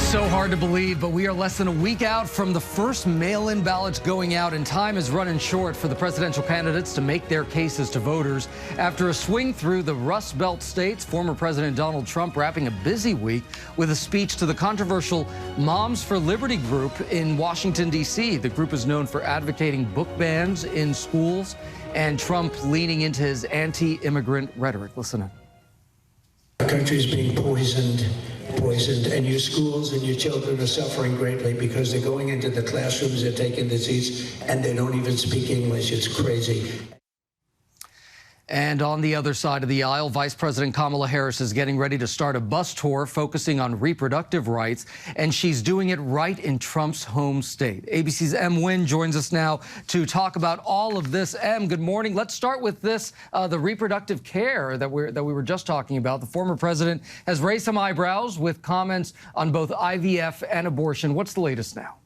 So hard to believe, but we are less than a week out from the first mail-in ballots going out, and time is running short for the presidential candidates to make their cases to voters. After a swing through the Rust Belt states, former President Donald Trump wrapping a busy week with a speech to the controversial Moms for Liberty group in Washington, D.C. The group is known for advocating book bans in schools, and Trump leaning into his anti-immigrant rhetoric. Listen in. Our country is being poisoned, and your schools and your children are suffering greatly because they're going into the classrooms, they're taking the seats, and they don't even speak English. It's crazy. And on the other side of the aisle, Vice President Kamala Harris is getting ready to start a bus tour focusing on reproductive rights, and she's doing it right in Trump's home state. ABC's M. Nguyen joins us now to talk about all of this. M, good morning. Let's start with this, the reproductive care that we were just talking about. The former president has raised some eyebrows with comments on both IVF and abortion. What's the latest now?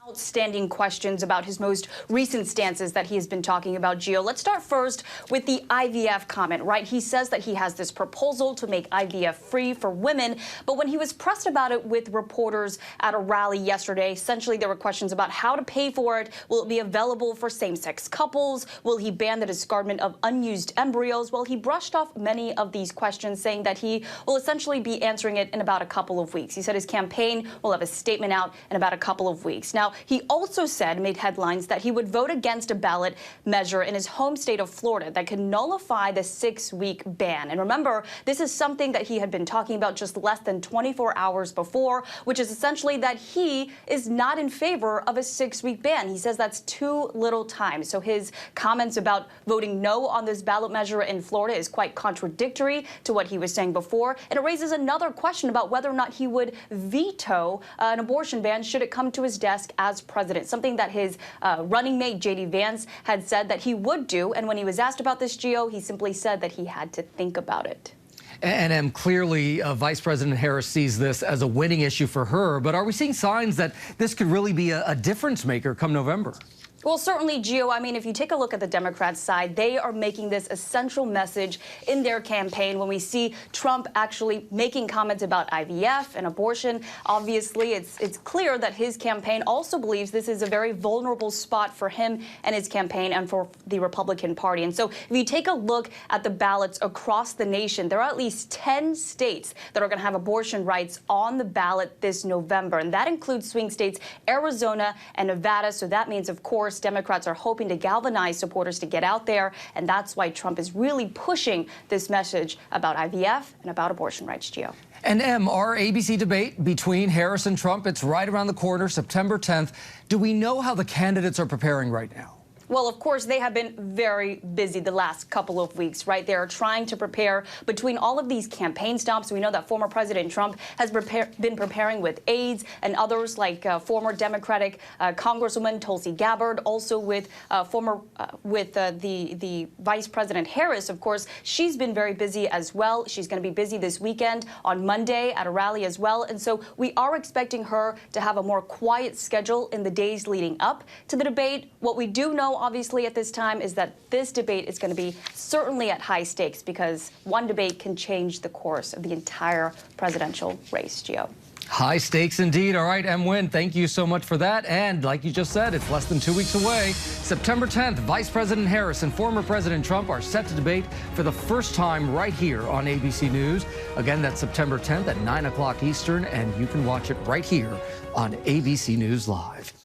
Outstanding questions about his most recent stances that he has been talking about, Gio. Let's start first with the IVF comment, right? He says that he has this proposal to make IVF free for women, but when he was pressed about it with reporters at a rally yesterday, essentially there were questions about how to pay for it. Will it be available for same-sex couples? Will he ban the discardment of unused embryos? Well, he brushed off many of these questions, saying that he will essentially be answering it in about a couple of weeks. He said his campaign will have a statement out in about a couple of weeks. Now, he also made headlines that he would vote against a ballot measure in his home state of Florida that could nullify the 6-week ban. And remember, this is something that he had been talking about just less than 24 hours before, which is essentially that he is not in favor of a 6-week ban. He says that's too little time. So his comments about voting no on this ballot measure in Florida is quite contradictory to what he was saying before. And it raises another question about whether or not he would veto an abortion ban should it come to his desk as president, something that his running mate, J.D. Vance, had said that he would do. And when he was asked about this, Gio, he simply said that he had to think about it. And clearly, Vice President Harris sees this as a winning issue for her. But are we seeing signs that this could really be a difference maker come November? Well, certainly, Gio. I mean, if you take a look at the Democrats' side, they are making this a central message in their campaign. When we see Trump actually making comments about IVF and abortion, obviously it's clear that his campaign also believes this is a very vulnerable spot for him and his campaign and for the Republican Party. And so if you take a look at the ballots across the nation, there are at least 10 states that are going to have abortion rights on the ballot this November. And that includes swing states Arizona and Nevada. So that means, of course, Democrats are hoping to galvanize supporters to get out there, and that's why Trump is really pushing this message about IVF and about abortion rights, Gio. And M, our ABC debate between Harris and Trump, it's right around the corner, September 10th. Do we know how the candidates are preparing right now? Well, of course, they have been very busy the last couple of weeks, right? They are trying to prepare between all of these campaign stops. We know that former President Trump has been preparing with aides and others, like former Democratic Congresswoman Tulsi Gabbard, also with the Vice President Harris. Of course, she's been very busy as well. She's going to be busy this weekend on Monday at a rally as well. And so we are expecting her to have a more quiet schedule in the days leading up to the debate. What we do know, obviously, at this time is that this debate is going to be certainly at high stakes because one debate can change the course of the entire presidential race, Gio. High stakes indeed. All right, M. Nguyen, thank you so much for that. And like you just said, it's less than 2 weeks away. September 10th, Vice President Harris and former President Trump are set to debate for the first time right here on ABC News. Again, that's September 10th at 9 o'clock Eastern, and you can watch it right here on ABC News Live.